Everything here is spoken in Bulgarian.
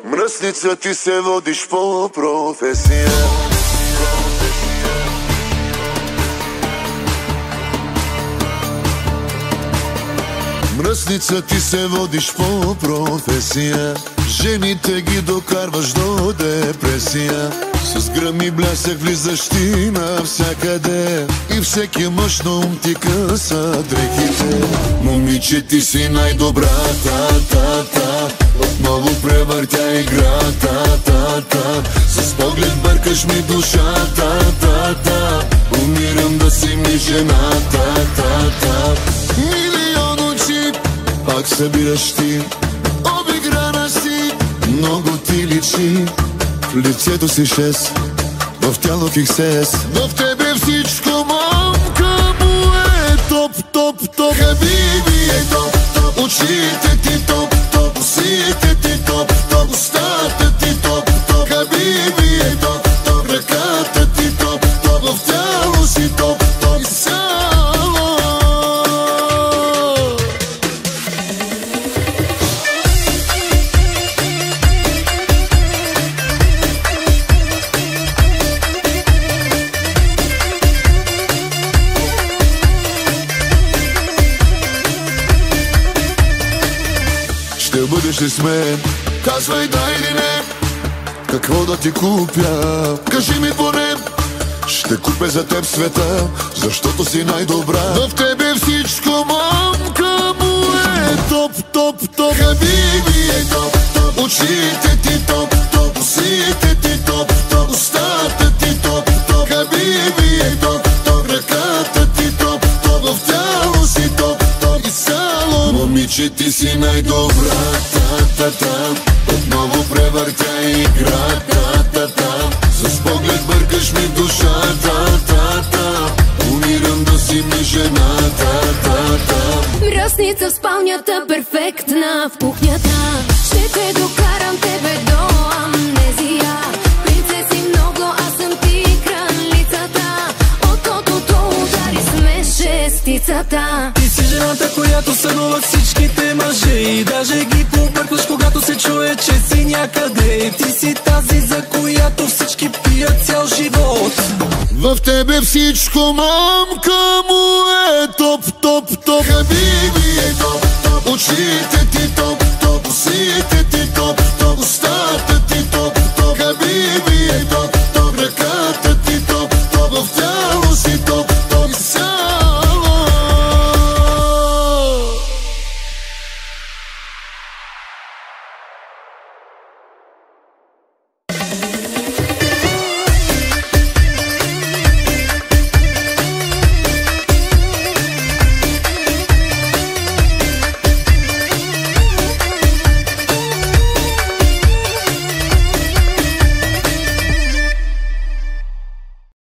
Мръсница, ти се водиш по професия. Мръсница, ти се водиш по професия. Жените ги докарваш до депресия. С гръм и блясък влизаш ти навсякъде и всеки мъж на ум ти къса дрехите. Момиче, ти си най-добрата, отново превъртя играта. С поглед бъркаш ми душата, умирам да си ми жената. Милион очи пак събираш ти, обиграна си, много ти личи. В лицето си 6, в тяло хиксес. В тебе всичко, мамка му е топ. Хабиби е топ, очите ти топ, усите ти топ, устата ти топ. Хабиби е топ, ръката ти топ, в тяло си топ, изцяло. Ще бъдеш ли с мен? Казвай да или не. Какво да ти купя? Кажи ми поне. Ще купя за теб света, защото си най-добра. В тебе всичко, мамка му е топ. Хабиби е топ, очите ти топ, усите ти топ, устата ти топ. Хабиби е топ, ръката ти топ, в тяло си топ, изцяло. Момиче, ти си най-добрата, отново превъртя играта. С поглед бъркаш ми душата, умирам да си ми жената. Мръсница в спалнята, перфектна в кухнята. Ще те докарам тебе до амнезия. Принцеси много, аз съм ти кралицата. Окото удари с мен шестицата. Ти си жената, която сънува всичките мъже и даже ги побъркваш, когато се чуе, че си някъде. Ти си тази, за която всички пият цял живот. В тебе всичко, мамка му е топ. Хабиби е топ, очите